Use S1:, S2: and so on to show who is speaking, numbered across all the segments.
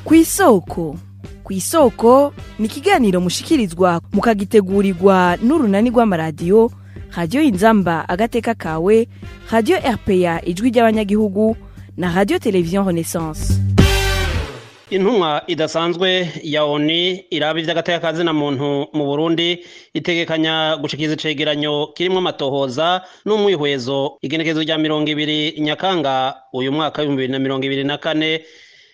S1: Kw'isoko. Kw'isoko ni ikiganiro mushikirizwa mukagitegurirwa n'urunani rw'amaradiyo Radio Inzamba agateka kawe, Radio RPA ijwi ry'abanyagihugu na Radio Television Renaissance.
S2: Intumwa idasanzwe ya ONU iraba ivy'agateka kazina muntu mu Burundi itegekanya gushikiza icegeranyo kirimwo amatohoza n'umwihwezo igenekerezo rya 20 Nyakanga uyu mwaka wa 2024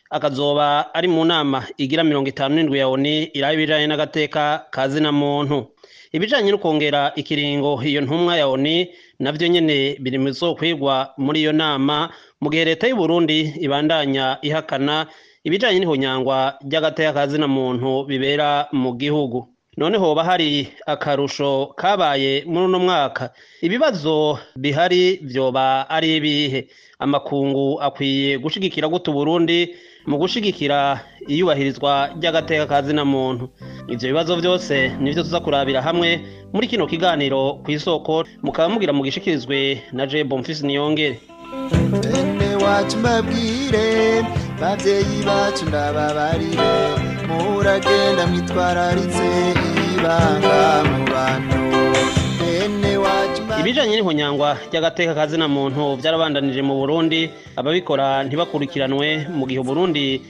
S2: akazoba ari mu nama igira 57 ya ONU iraba ibijanye n'agateka kazina muntu. Ibijanye no kongera ikiringo iyo ntumwa ya ONU navyo nyene biri mu zokwigwa muri iyo nama mu gihe leta y'u Burundi ibandanya ihakana ibijanye n'ihonyangwa ry'agateka kazina muntu bibera mu gihugu. Noneho bahari akarusho kabaye muri uno mwaka. Ibibazo bihari vyoba ari ibihe? Amakungu akwiye gushigikira gute Burundi mu gushigikira iyubahirizwa ry'agateka kazina muntu? Ivyo bibazo vyose nivyo tuza kurabira hamwe muri kino kiganiro kw'isoko, mukaba mugira mu gishikirizwe na Je Bonfils Niyongere.
S3: Bene wacu mbabwire, bavyeyi bacu ndababarire, muragenda mwitwararitse ibanga mu bantu. Bene wacu
S2: ibijanye n'ihonyangwa ry'agateka kazina muntu vyarabandanije mu Burundi, ababikora ntibakurikiranwe mu gihe Burundi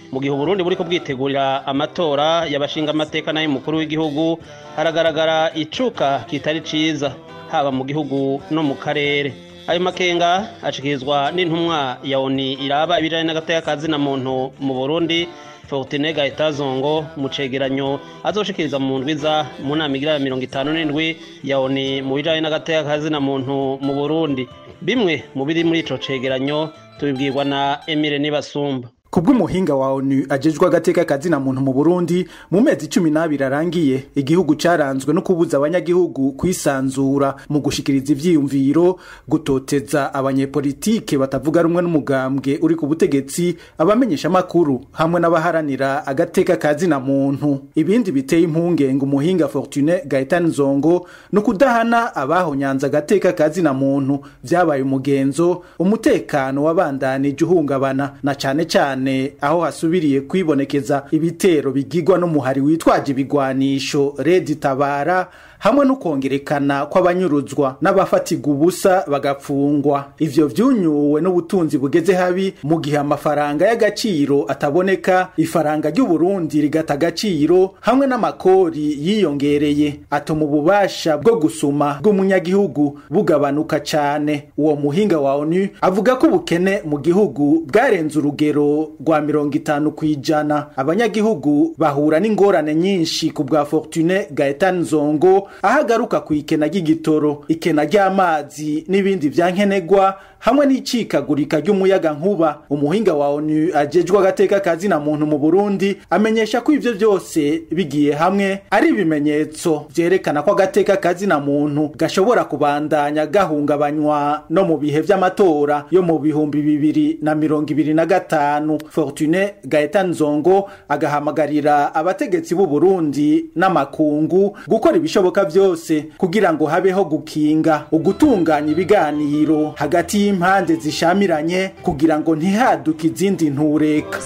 S2: buriko bwitegurira amatora y'abashinga amateka n'ay'umukuru w'igihugu. Haragaragara icuka kitari ciza haba mu gihugu no mu karere. Ayo makenga ashikirizwa n'intumwa ya ONU iraba ibijanye n'agateka kazina muntu mu Burundi, Fortune Gaitazongo, mu cegeranyo azoshikiriza mu ndwiza mu nama igira 57 ya ONU mu bijanye n'agateka kazina muntu mu Burundi. Bimwe mu biri muri ico cegeranyo tubibwirwa na Emile Nibasumba.
S4: Kubw'umuhinga wa ONU ajejwe agateka kazina muntu mu Burundi, mu mezi 12 arangiye igihugu caranzwe no kubuza abanyagihugu kwisanzura mu gushikiriza ivyiyumviro, gutoteza abanyepolitike batavuga rumwe n'umugambwe uri ku butegetsi, abamenyesha makuru hamwe n'abaharanira agateka kazina muntu. Ibindi biteye impungenge umuhinga Fortune Gaitazongo no kudahana abahonyanza agateka kazina muntu vyabaye umugenzo, umutekano wabandanije uhungabana na cane aho hasubiriye kwibonekeza ibitero bigirwa n'umuhari witwaje ibigwanisho Red Tabara, hamwe no kongerekana kw'abanyuruzwa n'abafatirwa ubusa bagapfungwa. Ivyo vyunyuwe n'ubutunzi bugeze habi mu gihe amafaranga y'agaciro ataboneka, ifaranga ry'u Burundi rigata agaciro, hamwe n'amakori yiyongereye atuma ububasha bwo gusuma bw'umunyagihugu bugabanuka cane. Uwo muhinga wa ONU avuga ko ubukene mu gihugu bwarenze urugero rwa 50%. Abanyagihugu bahura n'ingorane nyinshi ku bwa Fortune Gaitazongo, ahagaruka ku ikena ry'igitoro, ikena ry'amazi n'ibindi vyankenegwa, hamwe n'icikagurika ry'umuyaga nkuba. Umuhinga wa ONU ajejwe agateka kazina muntu mu Burundi amenyesha ko ivyo vyose bigiye hamwe ari ibimenyetso vyerekana ko agateka kazina muntu gashobora kubandanya gahungabanywa no mu bihe vy'amatora yo mu 2025. Fortune Gaitazongo agahamagarira abategetsi b'u Burundi n'amakungu gukora ibishoboka vyose kugira ngo habeho gukinga ugutunganya ibiganiro hagati impande zishamiranye kugira ngo ntihaduke izindi ntureka.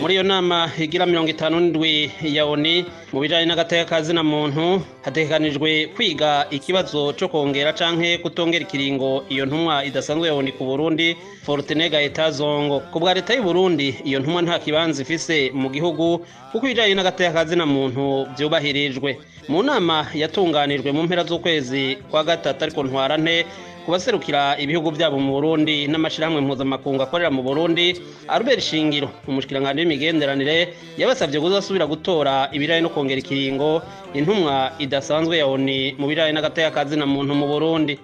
S2: Muri iyo nama igira 57 ya ONU mu bijanye n'agateka kazina muntu hategekanijwe kwiga ikibazo cyo kongera canke kutongera ikiringo iyo ntumwa idasanzwe ya ONU ku Burundi, Fortune Gaitazongo. Ku bwa leta y'u Burundi iyo ntumwa nta kibanza ifise mu gihugu kuko ibijanye n'agateka kazina muntu vyubahirijwe. Mu nama yatunganijwe mu mpera z'ukwezi kwa gatatu ariko ntwarante kubaserukira ibihugu byabo mu Burundi n'amashirahamwe mpuzamakungu akorera mu Burundi, Albert Shingiro umushikiranganje w'imigenderanire yabasavye kuzasubira gutora ibijanye no kongera ikiringo intumwa idasanzwe ya ONU mu bijanye n'agateka kazina muntu mu Burundi.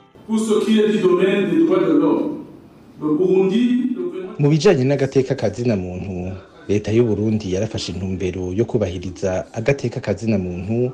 S5: Mu bijanye n'agateka kazina muntu, leta y'u Burundi yarafashe intumbero yo kubahiriza agateka kazina muntu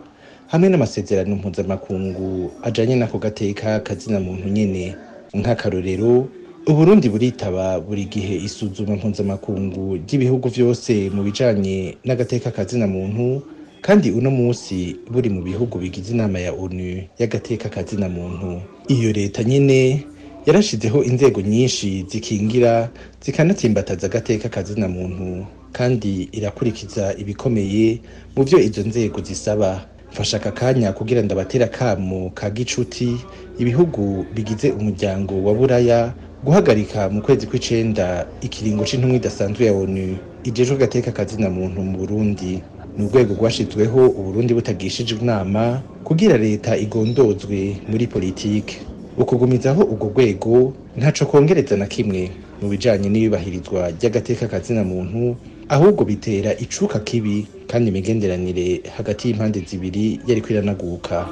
S5: hamwe n'amasezerano mpuzamakungu ajanye n'ako gateka kazina muntu nyene. Nk'akarorero, Uburundi buritaba buri gihe isuzuma mpuzamakungu ry'ibihugu vyose mu bijanye n'agateka kazina muntu, kandi uno musi buri mu bihugu bigize inama ya ONU y'agateka kazina muntu. Iyo leta nyene yarashizeho inzego nyinshi zikingira zikanatsimbataza agateka kazina muntu kandi irakurikiza ibikomeye mu byo izo nzego zisaba. Mfasha aka kanya kugira ndabatera kamo ka gicuti ibihugu bigize umuryango wa Buraya guhagarika mu kwezi kw'icenda ikiringo c'intumwa idasanzwe ya ONU ijejwe agateka kazina muntu mu Burundi. Ni urwego rwashizweho Uburundi butagishije inama kugira leta igondozwe muri politike. Ukugumizaho urwo rwego ntaco kongereza na kimwe mu bijanye n'ibibahirizwa ry'agateka kazina muntu, ahubwo bitera icuka kibi kandi imigenderanire hagati y'impande zibiri yariko iranaguka.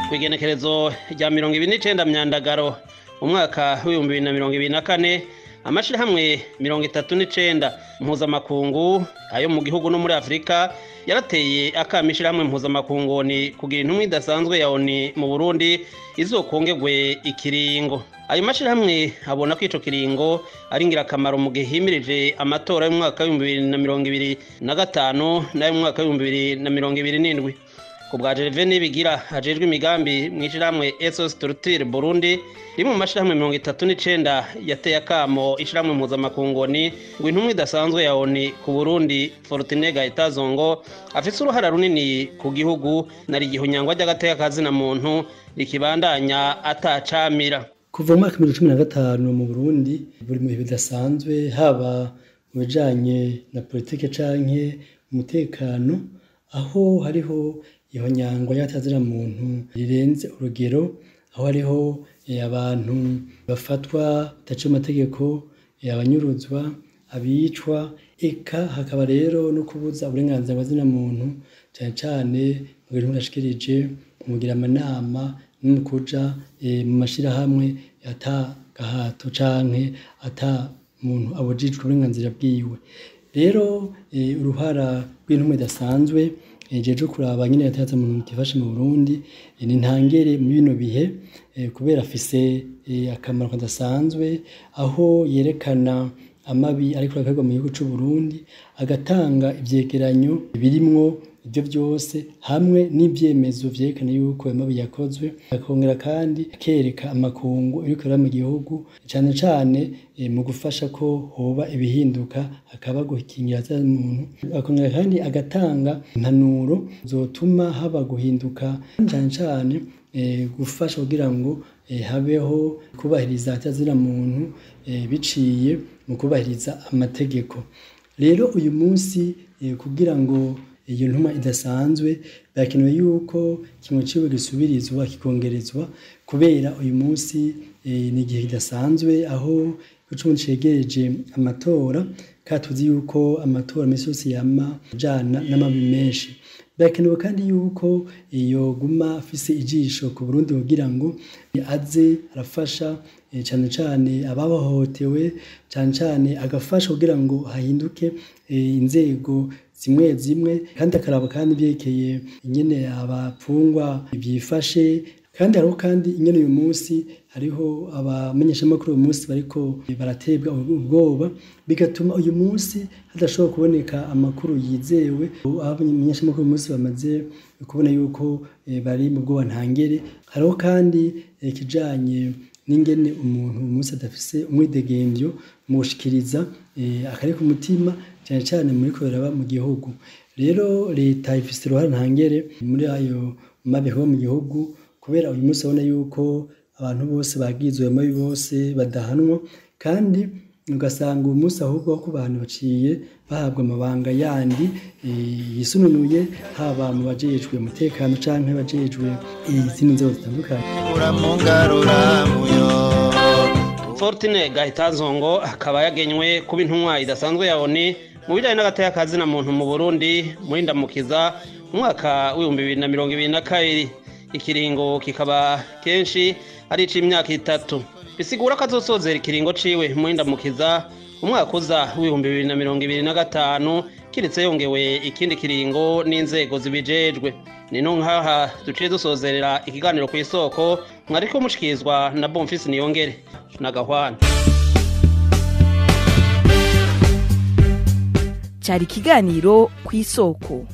S2: Kw'igenekerezo rya 29 Myandagaro umwaka w'2024 amashirahamwe 39 mpuzamakungu ayo mu gihugu no muri Afrika yarateye akamishirahamwe mpuzamakungu ni kugira intumwa idasanzwe ya ONU mu Burundi izokongerwe ikiringo. Ayo mashirahamwe abona ko ico kiringo ari ngirakamaro mu gihe himirije amatora y'umwaka wa 2025 n'ayo mu mwaka wa 2027. Kubwa Gervais bigira hajejwe imigambi mw'ishiramwe SOS Structure Burundi rimwe mu mashirahamwe 39 yateye akamo ishiramwe mpuzamakungu ni ngo intumwa idasanzwe ya ONU ku Burundi Fortune Gaitazongo afise uruhara runini ku gihugu nari gihunyangwa ry'agateka kazina muntu rikibandanya atacamira.
S6: Kuva mu mwaka 2015 mu Burundi buri mu bidasanzwe haba mu bijanye na politike canke umutekano aho hariho ihonyangwa y'atazira muntu rirenze urugero, aho hariho abantu bafatwa bataciye amategeko, abanyuruzwa, abicwa, eka hakaba rero no kubuza uburenganzira bw'azina muntu cyane cyane mu bintu byashikirije umugira amanama no kuja mu mashirahamwe ata gahato canke ata muntu abujijwe uburenganzira bwiwe. Rero uruhara rw'intumwa idasanzwe jeje kuraba nyine yataza mu tifashe mu Burundi ni ntangere mu bino bihe kubera afise akamaro kadasanzwe aho yerekana amabi ariko akorwa mu gihugu cy'u Burundi agatanga ivyegeranyo birimwo ibyo byose hamwe n'ibyemezo vyerekana yuko amabi yakozwe, akongera kandi akereka amakungu iriko mu gihugu cyane cyane mu gufasha ko hoba ibihinduka akaba gukingira umuntu, akongera kandi agatanga impanuro zotuma haba guhinduka cyane cyane gufasha kugira ngo habeho kubahiriza atazira muntu biciye mu kubahiriza amategeko. Rero uyu munsi kugira ngo iyo ntuma idasanzwe bakenewe yuko kimwe ciwe gisubirizwa kikongerezwa kubera uyu munsi ni igihe kidasanzwe aho kuco cegereje amatora katuzi yuko amatora mesosi yama jana n'amabi menshi. Bakenewe kandi yuko iyo guma afise ijisho ku Burundi kugira ngo aze arafasha cyane cyane ababahotewe, cyane cyane agafasha kugira ngo hahinduke inzego zimwe zimwe, kandi akaraba kandi byekeye nyene abapfungwa byifashe, kandi hariho kandi nyene uyu munsi hariho abamenyeshamakuru uyu munsi bariko baratebwa ubwoba bigatuma uyu munsi hadashobora kuboneka amakuru yizewe. Abamenyeshamakuru uyu munsi bamaze kubona yuko bari mu bwoba ntangere. Hariho kandi kijanye n'ingene umuntu umunsi adafise umwidegemvyo mu gushikiriza akari ku mutima cyane cyane muri korera mu gihugu. Rero leta ifise uruhare ntangere muri ayo mabi ho mu gihugu kubera uyu munsi abona yuko abantu bose bagizwe amabi bose badahanwa, kandi ugasanga uyu munsi ahubwo ko abantu baciye bahabwa amabanga yandi yisununuye haba mu bajejwe umutekano canke bajejwe izindi nzego zitandukanye.
S2: Fortune Gaitazongo akaba yagenywe kuba intumwa idasanzwe ya ONU mu bijanye n'agateka kazina muntu mu Burundi muri ndamukiza mu mwaka w'2022. Ikiringo kikaba kenshi ari c'imyaka 3. Bisigura ko azosozera ikiringo ciwe muri ndamukiza umwaka uza w'2025 kiretse yongewe ikindi kiringo n'inzego zibijejwe. Nino nkaha duciye dusozerera ikiganiro ku isoko mwariko mushikizwa na Bonfils Niyongere na Gahwana.
S1: Cari ikiganiro ku isoko.